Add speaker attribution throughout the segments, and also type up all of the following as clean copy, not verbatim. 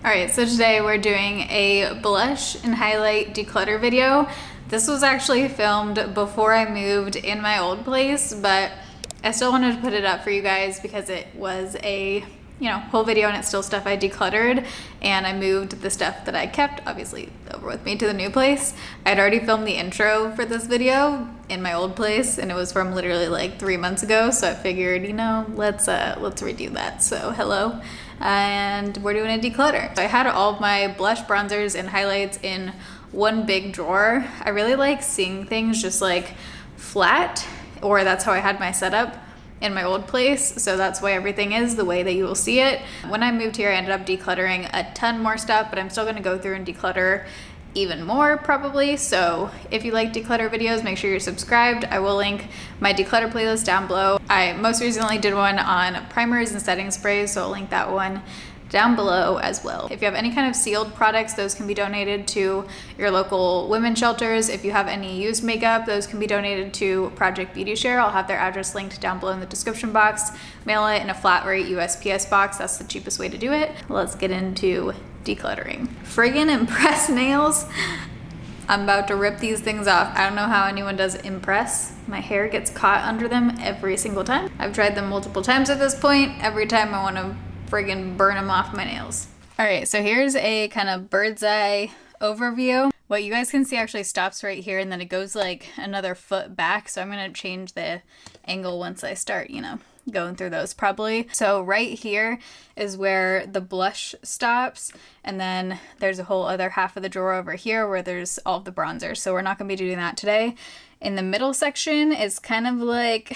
Speaker 1: Alright, so today we're doing a blush and highlight declutter video. This was actually filmed before I moved in my old place, but I still wanted to put it up for you guys because it was a whole video and it's still stuff I decluttered, and I moved the stuff that I kept obviously over with me to the new place. I'd already filmed the intro for this video in my old place and it was from literally like 3 months ago, so I figured let's redo that. So hello, and we're doing a declutter. So I had all of my blush, bronzers, and highlights in one big drawer. I really like seeing things just like flat, or that's how I had my setup in my old place, so that's why everything is the way that you will see it. When I moved here, I ended up decluttering a ton more stuff, but I'm still going to go through and declutter even more probably. So if you like declutter videos, make sure you're subscribed. I will link my declutter playlist down below. I most recently did one on primers and setting sprays, so I'll link that one down below as well. If you have any kind of sealed products, those can be donated to your local women's shelters. If you have any used makeup, those can be donated to Project Beauty Share. I'll have their address linked down below in the description box. Mail it in a flat rate USPS box. That's the cheapest way to do it. Let's get into decluttering. Friggin' Impress nails. I'm about to rip these things off. I don't know how anyone does Impress. My hair gets caught under them every single time. I've tried them multiple times at this point. Every time I want to friggin' burn them off my nails. All right, so here's a kind of bird's eye overview. What you guys can see actually stops right here and then it goes like another foot back. So I'm gonna change the angle once I start, going through those probably. So right here is where the blush stops, and then there's a whole other half of the drawer over here where there's all of the bronzers. So we're not gonna be doing that today. In the middle section is kind of like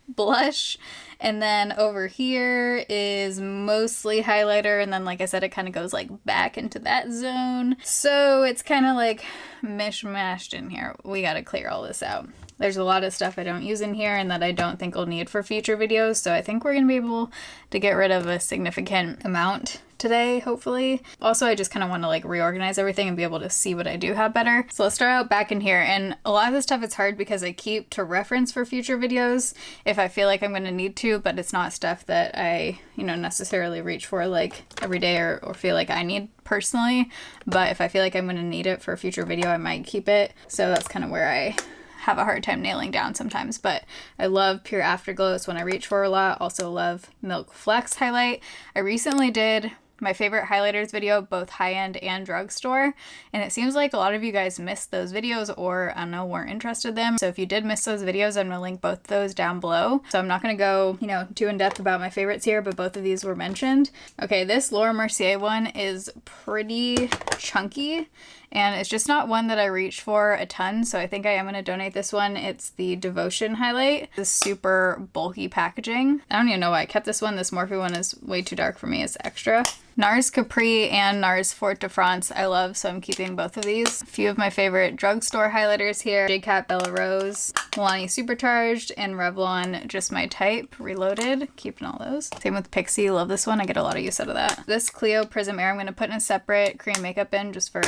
Speaker 1: blush, and then over here is mostly highlighter, and then like I said, it kind of goes like back into that zone. So it's kind of like mishmashed in here. We gotta clear all this out. There's a lot of stuff I don't use in here and that I don't think I'll need for future videos, so I think we're gonna be able to get rid of a significant amount today, hopefully. Also, I just kind of want to like reorganize everything and be able to see what I do have better. So let's start out back in here, and a lot of this stuff it's hard because I keep to reference for future videos if I feel like I'm going to need to, but it's not stuff that I necessarily reach for like every day or feel like I need personally. But if I feel like I'm going to need it for a future video, I might keep it. So that's kind of where I have a hard time nailing down sometimes. But I love Pure Afterglow. It's one I reach for a lot. Also love Milk Flex highlight. I recently did my favorite highlighters video, both high-end and drugstore, and it seems like a lot of you guys missed those videos, or I don't know, weren't interested in them. So if you did miss those videos, I'm gonna link both those down below. So I'm not gonna go too in depth about my favorites here, but both of these were mentioned. Okay, this Laura Mercier one is pretty chunky, and it's just not one that I reach for a ton, so I think I am going to donate this one. It's the Devotion highlight. This super bulky packaging. I don't even know why I kept this one. This Morphe one is way too dark for me. It's extra. NARS Capri and NARS Fort de France I love, so I'm keeping both of these. A few of my favorite drugstore highlighters here. JCat Bella Rose, Milani Supercharged, and Revlon Just My Type Reloaded. Keeping all those. Same with Pixie. Love this one. I get a lot of use out of that. This Clio Prism Air I'm going to put in a separate Korean makeup bin just for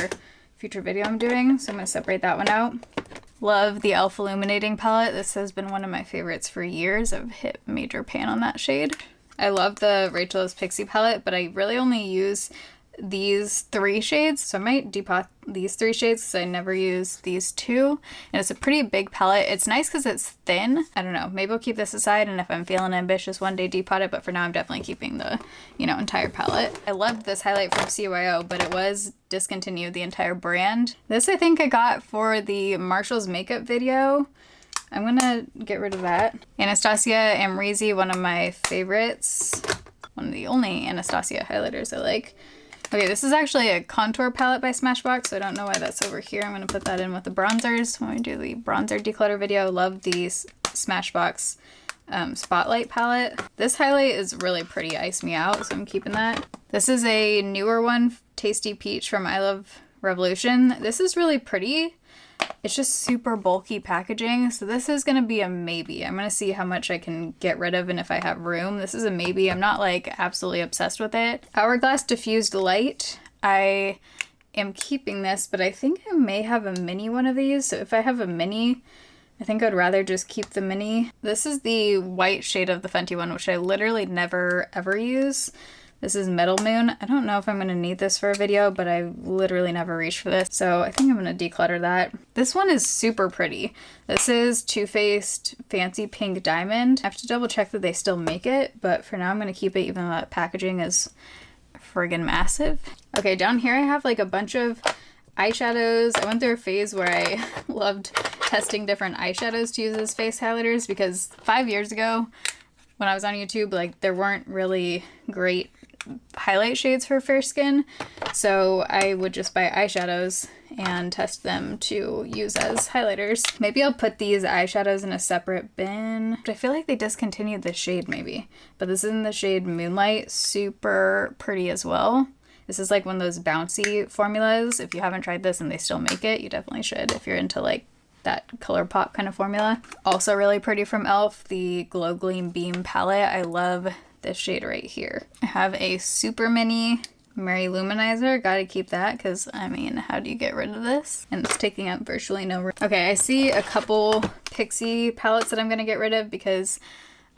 Speaker 1: future video I'm doing, so I'm going to separate that one out. Love the e.l.f. Illuminating palette. This has been one of my favorites for years. I've hit major pan on that shade. I love the Rachel's Pixie palette, but I really only use these 3 shades, so I might depot these 3 shades because I never use these 2, and it's a pretty big palette. It's nice because it's thin. I don't know, maybe I'll keep this aside, and if I'm feeling ambitious one day depot it, but for now I'm definitely keeping the entire palette. I loved this highlight from CYO, but it was discontinued, the entire brand. This I think I got for the Marshall's makeup video. I'm gonna get rid of that. Anastasia Amrezy, one of my favorites, one of the only Anastasia highlighters I like. Okay, this is actually a contour palette by Smashbox, so I don't know why that's over here. I'm going to put that in with the bronzers when we do the bronzer declutter video. Love the Smashbox Spotlight palette. This highlight is really pretty, Ice Me Out, so I'm keeping that. This is a newer one, Tasty Peach from I Love Revolution. This is really pretty. It's just super bulky packaging, so this is going to be a maybe. I'm going to see how much I can get rid of and if I have room. This is a maybe. I'm not like absolutely obsessed with it. Hourglass Diffused Light. I am keeping this, but I think I may have a mini one of these. So if I have a mini, I think I'd rather just keep the mini. This is the white shade of the Fenty one, which I literally never ever use. This is Metal Moon. I don't know if I'm going to need this for a video, but I literally never reach for this. So I think I'm going to declutter that. This one is super pretty. This is Too Faced Fancy Pink Diamond. I have to double check that they still make it, but for now I'm going to keep it even though that packaging is friggin' massive. Okay, down here I have like a bunch of eyeshadows. I went through a phase where I loved testing different eyeshadows to use as face highlighters because 5 years ago when I was on YouTube, like there weren't really great highlight shades for fair skin. So I would just buy eyeshadows and test them to use as highlighters. Maybe I'll put these eyeshadows in a separate bin. But I feel like they discontinued this shade maybe. But this is in the shade Moonlight. Super pretty as well. This is like one of those bouncy formulas. If you haven't tried this and they still make it, you definitely should if you're into like that ColourPop kind of formula. Also really pretty from e.l.f. the Glow Gleam Beam palette. I love this shade right here. I have a super mini Mary Luminizer. Gotta keep that because, I mean, how do you get rid of this? And it's taking up virtually no room. Okay, I see a couple Pixie palettes that I'm gonna get rid of because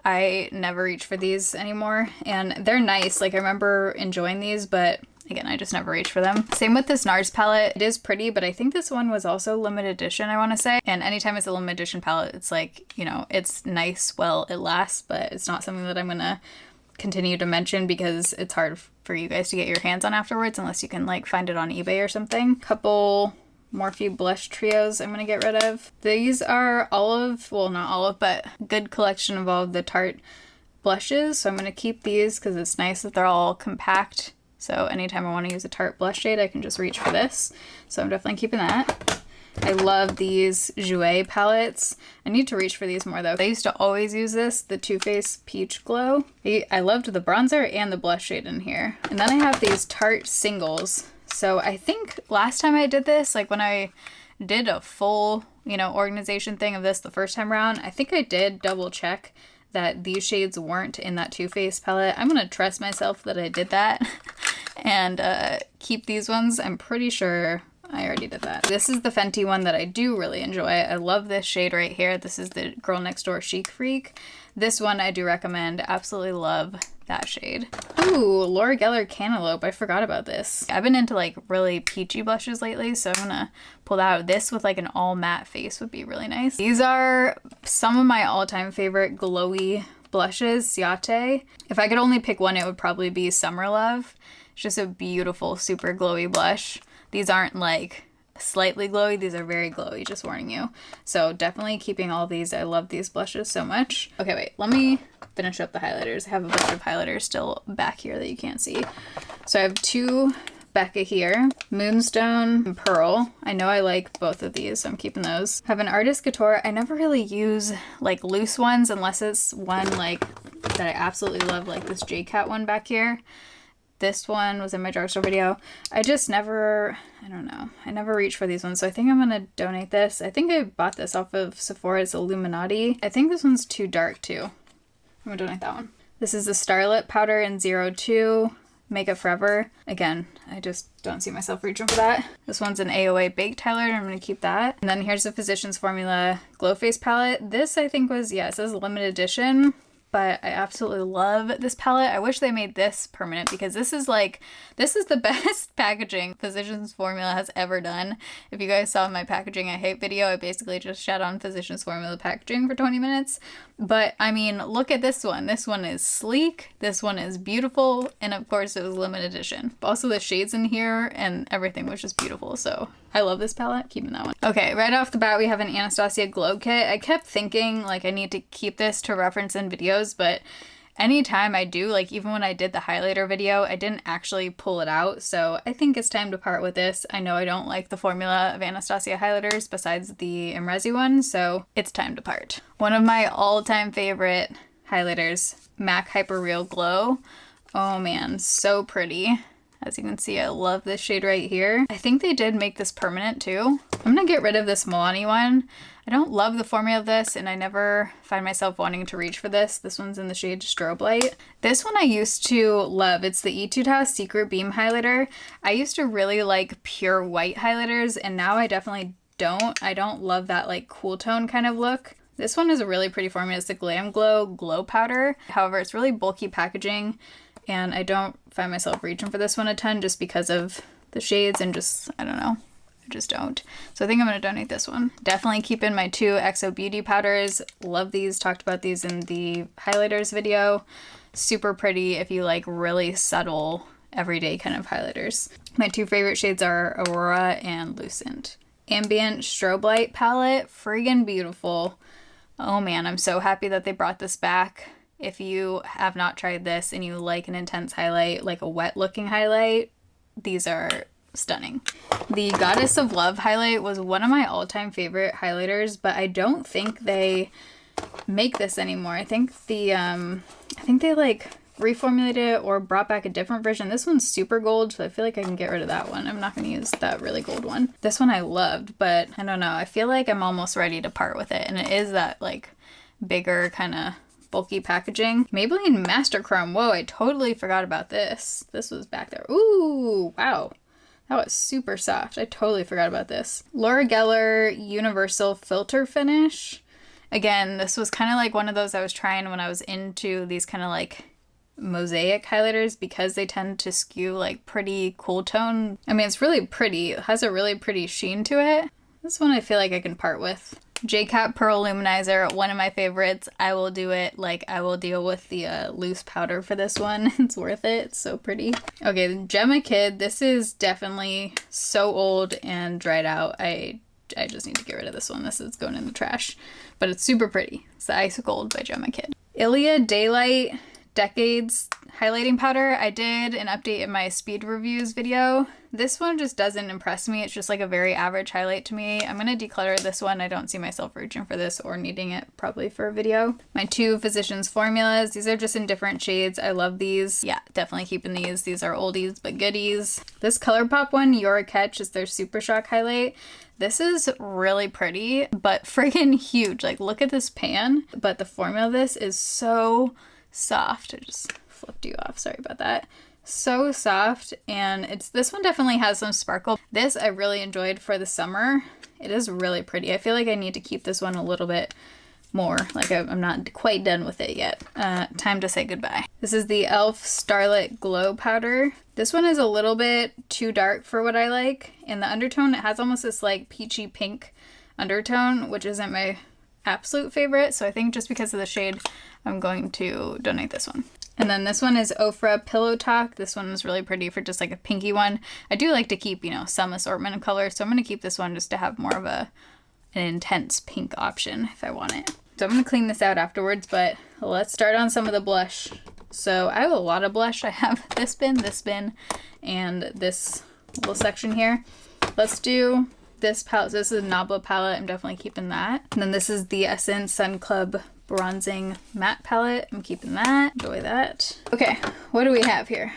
Speaker 1: I never reach for these anymore. And they're nice. Like, I remember enjoying these, but again, I just never reach for them. Same with this NARS palette. It is pretty, but I think this one was also limited edition, I want to say. And anytime it's a limited edition palette, it's like, you know, it's nice while it lasts, but it's not something that I'm going to continue to mention because it's hard for you guys to get your hands on afterwards unless you can like find it on eBay or something. Couple Morphe blush trios I'm going to get rid of. These are olive, well not olive, but good collection of all of the Tarte blushes. So I'm going to keep these because it's nice that they're all compact. So anytime I want to use a Tarte blush shade, I can just reach for this. So I'm definitely keeping that. I love these Jouer palettes. I need to reach for these more though. I used to always use this, the Too Faced Peach Glow. I loved the bronzer and the blush shade in here. And then I have these Tarte singles. So I think last time I did this, like when I did a full, you know, organization thing of this the first time around, I think I did double check that these shades weren't in that Too Faced palette. I'm gonna trust myself that I did that and keep these ones. I'm pretty sure I already did that. This is the Fenty one that I do really enjoy. I love this shade right here. This is the Girl Next Door Chic Freak. This one I do recommend. Absolutely love that shade. Ooh, Laura Geller Cantaloupe. I forgot about this. I've been into like really peachy blushes lately, so I'm gonna pull that out. This with like an all matte face would be really nice. These are some of my all-time favorite glowy blushes, Ciate. If I could only pick one, it would probably be Summer Love. It's just a beautiful, super glowy blush. These aren't like slightly glowy, these are very glowy, just warning you. So definitely keeping all these. I love these blushes so much. Okay, wait, let me finish up the highlighters. I have a bunch of highlighters still back here that you can't see. So I have two Becca here, Moonstone and Pearl. I know I like both of these, so I'm keeping those. I have an Artist Couture. I never really use like loose ones unless it's one like that I absolutely love, like this J-Cat one back here. This one was in my drugstore video. I just never, I don't know, I never reach for these ones, so I think I'm gonna donate this. I think I bought this off of Sephora's Illuminati. I think this one's too dark too. I'm gonna donate that one. This is the Starlit Powder in 02, Makeup Forever. Again, I just don't see myself reaching for that. This one's an AOA Baked Highlighter, I'm gonna keep that. And then here's the Physicians Formula Glow Face Palette. This I think was, yeah, it says limited edition, but I absolutely love this palette. I wish they made this permanent because this is the best packaging Physicians Formula has ever done. If you guys saw my packaging I hate video, I basically just shat on Physicians Formula packaging for 20 minutes. But I mean, look at this one. This one is sleek, this one is beautiful, and of course it was limited edition. Also the shades in here and everything was just beautiful, so I love this palette, keeping that one. Okay, right off the bat we have an Anastasia Glow Kit. I kept thinking like I need to keep this to reference in videos, but anytime I do, like even when I did the highlighter video, I didn't actually pull it out, so I think it's time to part with this. I know I don't like the formula of Anastasia highlighters besides the Imrezi one, so it's time to part. One of my all-time favorite highlighters, MAC Hyper Real Glow. Oh man, so pretty. As you can see, I love this shade right here. I think they did make this permanent too. I'm gonna get rid of this Milani one. I don't love the formula of this and I never find myself wanting to reach for this. This one's in the shade Strobe Light. This one I used to love. It's the Etude House Secret Beam Highlighter. I used to really like pure white highlighters and now I definitely don't. I don't love that like cool tone kind of look. This one is a really pretty formula. It's the Glam Glow Glow Powder. However, it's really bulky packaging and I don't find myself reaching for this one a ton just because of the shades and just, I don't know. I just don't. So I think I'm going to donate this one. Definitely keep in my 2 XO Beauty powders. Love these. Talked about these in the highlighters video. Super pretty if you like really subtle, everyday kind of highlighters. My 2 favorite shades are Aurora and Lucent. Ambient Strobe Light palette. Friggin' beautiful. Oh man, I'm so happy that they brought this back. If you have not tried this and you like an intense highlight, like a wet looking highlight, these are stunning. The Goddess of Love highlight was one of my all-time favorite highlighters, but I don't think they make this anymore. I think they like reformulated it or brought back a different version. This one's super gold, so I feel like I can get rid of that one. I'm not going to use that really gold one. This one I loved, but I don't know. I feel like I'm almost ready to part with it, and it is that like bigger kind of bulky packaging. Maybelline Master Chrome. Whoa, I totally forgot about this. This was back there. Ooh, wow. That was super soft. I totally forgot about this. Laura Geller Universal Filter Finish. Again, this was kind of like one of those I was trying when I was into these kind of like mosaic highlighters because they tend to skew like pretty cool tone. I mean, it's really pretty. It has a really pretty sheen to it. This one I feel like I can part with. JCat Pearl Luminizer, one of my favorites. I will do it. Like, I will deal with the loose powder for this one. It's worth it. It's so pretty. Okay, the Gemma Kid. This is definitely so old and dried out. I just need to get rid of this one. This is going in the trash. But it's super pretty. It's the Ice Gold by Gemma Kid. Ilia Daylight Decades highlighting powder. I did an update in my speed reviews video. This one just doesn't impress me. It's just like a very average highlight to me. I'm going to declutter this one. I don't see myself reaching for this or needing it probably for a video. My 2 Physicians Formulas. These are just in different shades. I love these. Yeah, definitely keeping these. These are oldies but goodies. This ColourPop one, Your Catch, is their Super Shock highlight. This is really pretty, but friggin' huge. Like, look at this pan. But the formula of this is so soft. I just flipped you off. Sorry about that. So soft, and this one definitely has some sparkle. This I really enjoyed for the summer. It is really pretty. I feel like I need to keep this one a little bit more. Like I'm not quite done with it yet. Time to say goodbye. This is the e.l.f. Starlit Glow Powder. This one is a little bit too dark for what I like. In the undertone, it has almost this like peachy pink undertone, which isn't my absolute favorite. So I think just because of the shade, I'm going to donate this one. And then this one is Ofra Pillow Talk. This one is really pretty for just like a pinky one. I do like to keep, you know, some assortment of colors. So I'm going to keep this one just to have more of an intense pink option if I want it. So I'm going to clean this out afterwards, but let's start on some of the blush. So I have a lot of blush. I have this bin, and this little section here. Let's do this palette. So this is a Nabla palette. I'm definitely keeping that. And then this is the Essence Sun Club Bronzing Matte Palette. I'm keeping that. Enjoy that. Okay, what do we have here?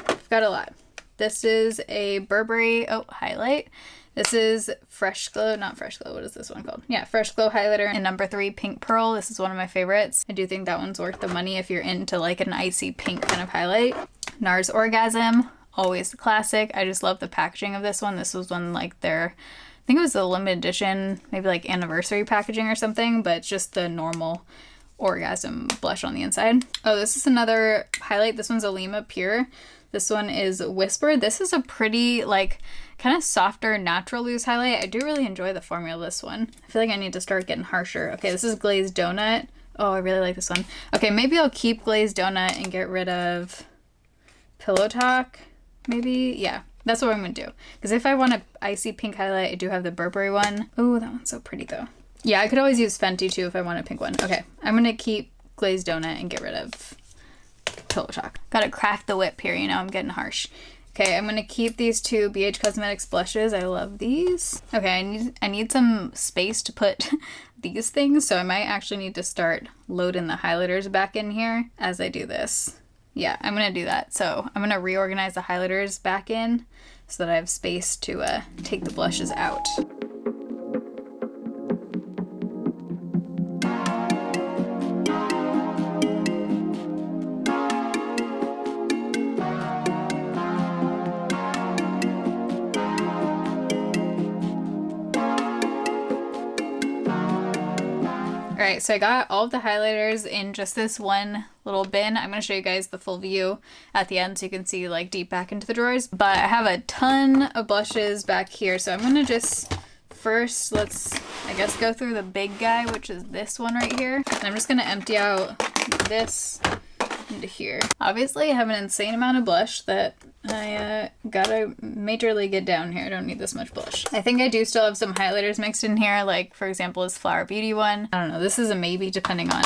Speaker 1: We've got a lot. This is a Burberry highlight. This is Fresh Glow, not Fresh Glow, what is this one called? Yeah, Fresh Glow highlighter in number 3, Pink Pearl. This is one of my favorites. I do think that one's worth the money if you're into like an icy pink kind of highlight. NARS Orgasm, always the classic. I just love the packaging of this one. This was one like their, I think it was a limited edition, maybe like anniversary packaging or something, but it's just the normal Orgasm blush on the inside. Oh, this is another highlight. This one's Alima Pure. This one is Whisper. This is a pretty like kind of softer natural loose highlight. I do really enjoy the formula of this one. I feel like I need to start getting harsher. Okay, this is Glazed Donut. Oh, I really like this one. Okay, maybe I'll keep Glazed Donut and get rid of Pillow Talk. Maybe, yeah. That's what I'm going to do. Because if I want an icy pink highlight, I do have the Burberry one. Oh, that one's so pretty though. Yeah, I could always use Fenty too if I want a pink one. Okay, I'm going to keep Glazed Donut and get rid of Pillow Talk. Gotta crack the whip here, you know, I'm getting harsh. Okay, I'm going to keep these 2 BH Cosmetics blushes. I love these. Okay, I need some space to put these things, so I might actually need to start loading the highlighters back in here as I do this. Yeah, I'm going to do that. So I'm going to reorganize the highlighters back in so that I have space to take the blushes out. All Alright, so I got all of the highlighters in just this one little bin. I'm going to show you guys the full view at the end so you can see like deep back into the drawers. But I have a ton of blushes back here, so I'm going to just first, let's, I guess, go through the big guy, which is this one right here. And I'm just going to empty out this into here. Obviously, I have an insane amount of blush that I gotta majorly get down here. I don't need this much blush. I think I do still have some highlighters mixed in here, like for example this Flower Beauty one. I don't know, this is a maybe depending on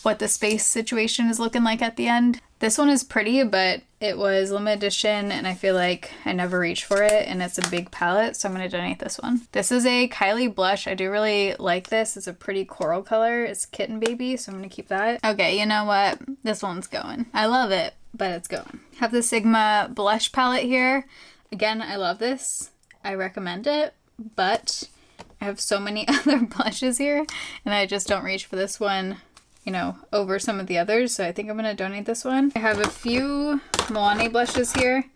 Speaker 1: what the space situation is looking like at the end. This one is pretty, but it was limited edition and I feel like I never reached for it, and it's a big palette, so I'm gonna donate this one. This is a Kylie blush. I do really like this. It's a pretty coral color. It's Kitten Baby, so I'm gonna keep that. Okay, you know what? This one's going. I love it, but it's going. Have the Sigma blush palette here. Again, I love this. I recommend it, but I have so many other blushes here and I just don't reach for this one, you know, over some of the others, so I think I'm gonna donate this one. I have a few Milani blushes here,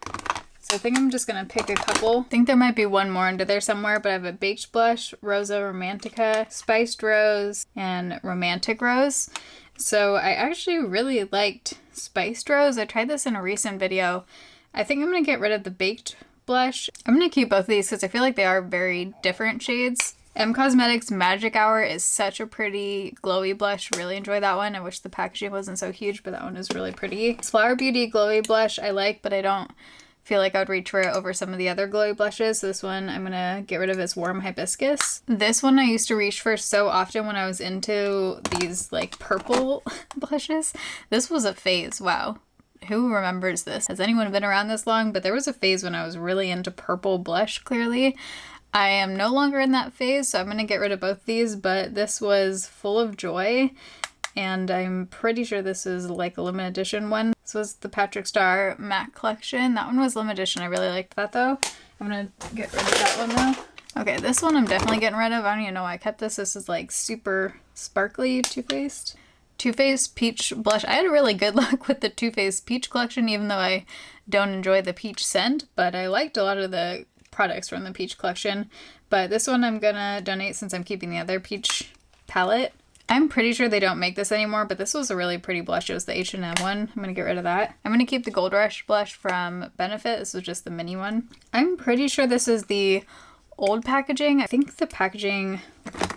Speaker 1: so I think I'm just gonna pick a couple. I think there might be one more under there somewhere, but I have a Baked Blush, Rosa Romantica, Spiced Rose, and Romantic Rose. So I actually really liked Spiced Rose. I tried this in a recent video. I think I'm gonna get rid of the Baked Blush. I'm gonna keep both of these because I feel like they are very different shades. M Cosmetics Magic Hour is such a pretty glowy blush. Really enjoy that one. I wish the packaging wasn't so huge, but that one is really pretty. Flower Beauty Glowy Blush I like, but I don't feel like I would reach for it over some of the other glowy blushes. So this one I'm gonna get rid of as Warm Hibiscus. This one I used to reach for so often when I was into these like purple blushes. This was a phase, wow. Who remembers this? Has anyone been around this long? But there was a phase when I was really into purple blush, clearly. I am no longer in that phase, so I'm going to get rid of both these, but this was Full of Joy, and I'm pretty sure this is like a limited edition one. This was the Patrick Star Matte Collection. That one was limited edition. I really liked that though. I'm going to get rid of that one though. Okay, this one I'm definitely getting rid of. I don't even know why I kept this. This is like super sparkly Too Faced. Too Faced Peach Blush. I had a really good luck with the Too Faced Peach collection, even though I don't enjoy the peach scent, but I liked a lot of the products from the peach collection. But this one I'm gonna donate since I'm keeping the other peach palette. I'm pretty sure they don't make this anymore, but this was a really pretty blush. It was the H&M one. I'm gonna get rid of that. I'm gonna keep the Gold Rush blush from Benefit. This was just the mini one. I'm pretty sure this is the old packaging. I think the packaging,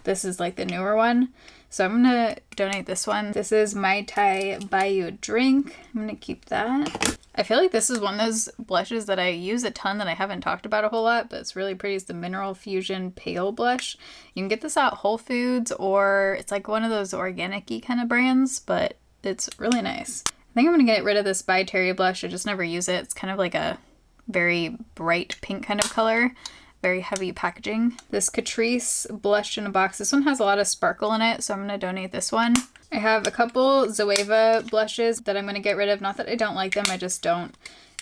Speaker 1: this is like the newer one. So I'm gonna donate this one. This is Mai Tai Buy You a Drink. I'm gonna keep that. I feel like this is one of those blushes that I use a ton that I haven't talked about a whole lot, but it's really pretty. It's the Mineral Fusion Pale Blush. You can get this at Whole Foods, or it's like one of those organic-y kind of brands, but it's really nice. I think I'm gonna get rid of this By Terry blush. I just never use it. It's kind of like a very bright pink kind of color. Very heavy packaging. This Catrice blush in a box. This one has a lot of sparkle in it, so I'm gonna donate this one. I have a couple Zoeva blushes that I'm gonna get rid of. Not that I don't like them, I just don't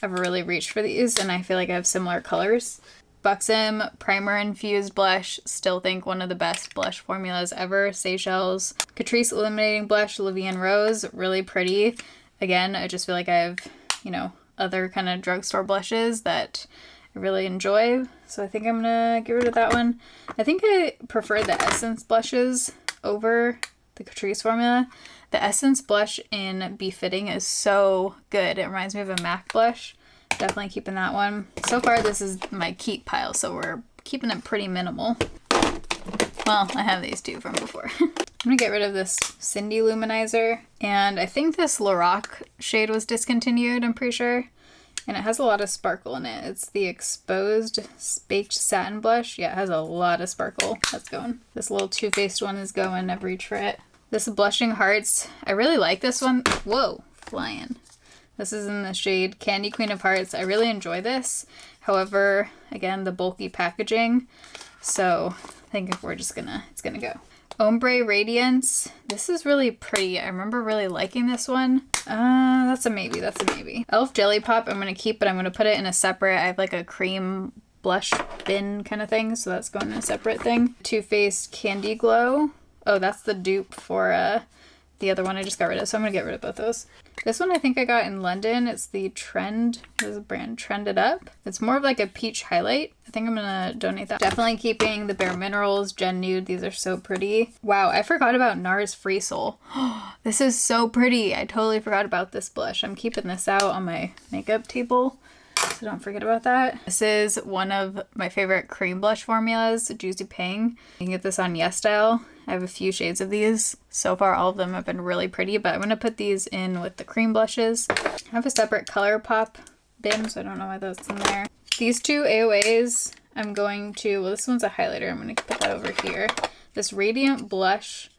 Speaker 1: ever really reach for these, and I feel like I have similar colors. Buxom Primer Infused Blush. Still think one of the best blush formulas ever. Seychelles. Catrice Illuminating Blush, Levian Rose. Really pretty. Again, I just feel like I have, you know, other kind of drugstore blushes that I really enjoy, so I think I'm gonna get rid of that one. I think I prefer the Essence blushes over the Catrice formula. The Essence blush in Befitting is so good. It reminds me of a MAC blush. Definitely keeping that one. So far this is my keep pile, so we're keeping it pretty minimal. Well, I have these two from before. I'm gonna get rid of this Cindy Luminizer, and I think this Lorac shade was discontinued, I'm pretty sure. And it has a lot of sparkle in it. It's the Exposed Baked Satin Blush. Yeah, it has a lot of sparkle. That's going. This little Too Faced one is going. Never reach for it. This Blushing Hearts. I really like this one. Whoa, flying. This is in the shade Candy Queen of Hearts. I really enjoy this. However, again, the bulky packaging. So I think if we're just gonna, it's gonna go. Ombre Radiance. This is really pretty. I remember really liking this one. That's a maybe. That's a maybe. Elf Jelly Pop I'm going to keep, but I'm going to put it in a separate, I have like a cream blush bin kind of thing, so that's going in a separate thing. Too Faced Candy Glow. Oh, that's the dupe for The other one I just got rid of, so I'm gonna get rid of both those. This one I think I got in London. It's the Trend, what is the brand? Trended Up. It's more of like a peach highlight. I think I'm gonna donate that. Definitely keeping the Bare Minerals Gen Nude. These are so pretty. Wow, I forgot about NARS Free Soul. This is so pretty. I totally forgot about this blush. I'm keeping this out on my makeup table, so don't forget about that. This is one of my favorite cream blush formulas, Juicy Pink. You can get this on Yes Style. I have a few shades of these. So far, all of them have been really pretty, but I'm gonna put these in with the cream blushes. I have a separate ColourPop bin, so I don't know why that's in there. These two AOAs, I'm going to, well, this one's a highlighter. I'm gonna put that over here. This Radiant Blush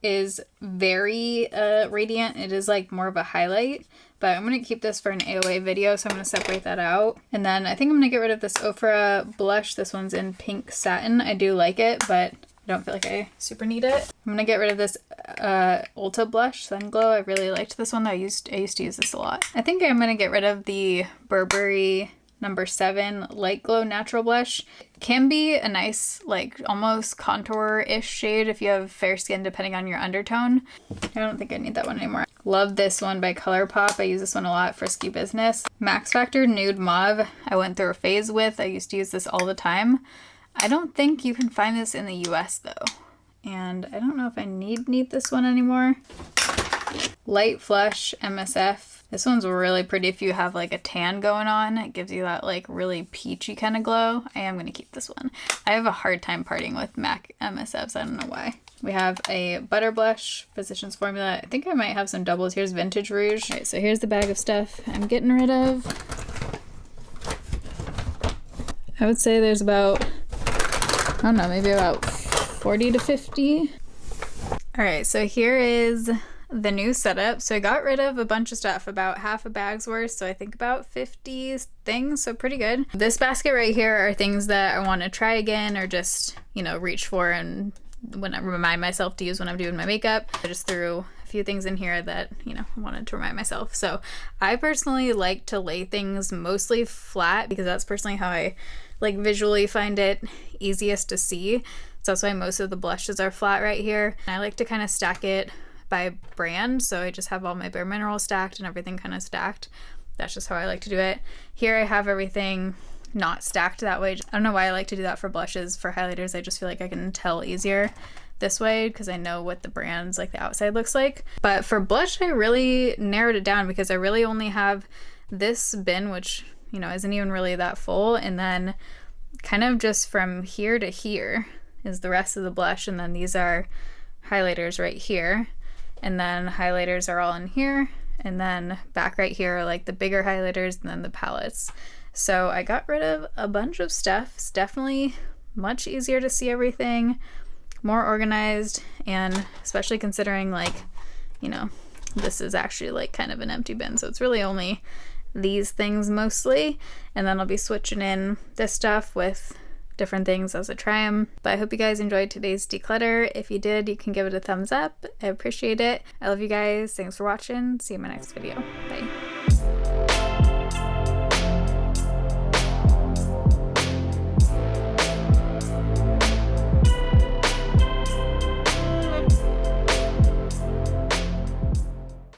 Speaker 1: is very radiant. It is like more of a highlight, but I'm gonna keep this for an AOA video, so I'm gonna separate that out. And then I think I'm gonna get rid of this Ofra blush. This one's in Pink Satin. I do like it, but I don't feel like I super need it. I'm gonna get rid of this Ulta blush, Sun Glow. I really liked this one. I used to use this a lot. I think I'm gonna get rid of the Burberry number 7 Light Glow Natural Blush. Can be a nice, like, almost contour-ish shade if you have fair skin, depending on your undertone. I don't think I need that one anymore. Love this one by ColourPop. I use this one a lot for Ski Business. Max Factor Nude Mauve. I went through a phase with. I used to use this all the time. I don't think you can find this in the US though. And I don't know if I need this one anymore. Light Flush MSF. This one's really pretty if you have like a tan going on. It gives you that like really peachy kind of glow. I am gonna keep this one. I have a hard time parting with MAC MSFs. I don't know why. We have a Butter Blush Physicians Formula. I think I might have some doubles. Here's Vintage Rouge. All right, so here's the bag of stuff I'm getting rid of. I would say there's about, I don't know, maybe about 40 to 50. All right, so here is the new setup. So I got rid of a bunch of stuff, about half a bag's worth, so I think about 50 things, so pretty good. This basket right here are things that I want to try again or just, you know, reach for and when I remind myself to use when I'm doing my makeup. I just threw a few things in here that, you know, I wanted to remind myself. So I personally like to lay things mostly flat because that's personally how I like visually find it easiest to see. So that's why most of the blushes are flat right here. And I like to kind of stack it by brand, so I just have all my Bare Minerals stacked and everything kind of stacked. That's just how I like to do it. Here I have everything not stacked that way. I don't know why I like to do that for blushes. For highlighters, I just feel like I can tell easier this way because I know what the brand's like the outside looks like. But for blush, I really narrowed it down because I really only have this bin, which, you know, isn't even really that full, and then kind of just from here to here is the rest of the blush, and then these are highlighters right here. And then highlighters are all in here, and then back right here are like the bigger highlighters and then the palettes. So I got rid of a bunch of stuff. It's definitely much easier to see everything, more organized, and especially considering like, you know, this is actually like kind of an empty bin. So it's really only these things mostly. And then I'll be switching in this stuff with different things as I try them. But I hope you guys enjoyed today's declutter. If you did, you can give it a thumbs up. I appreciate it. I love you guys. Thanks for watching. See you in my next video.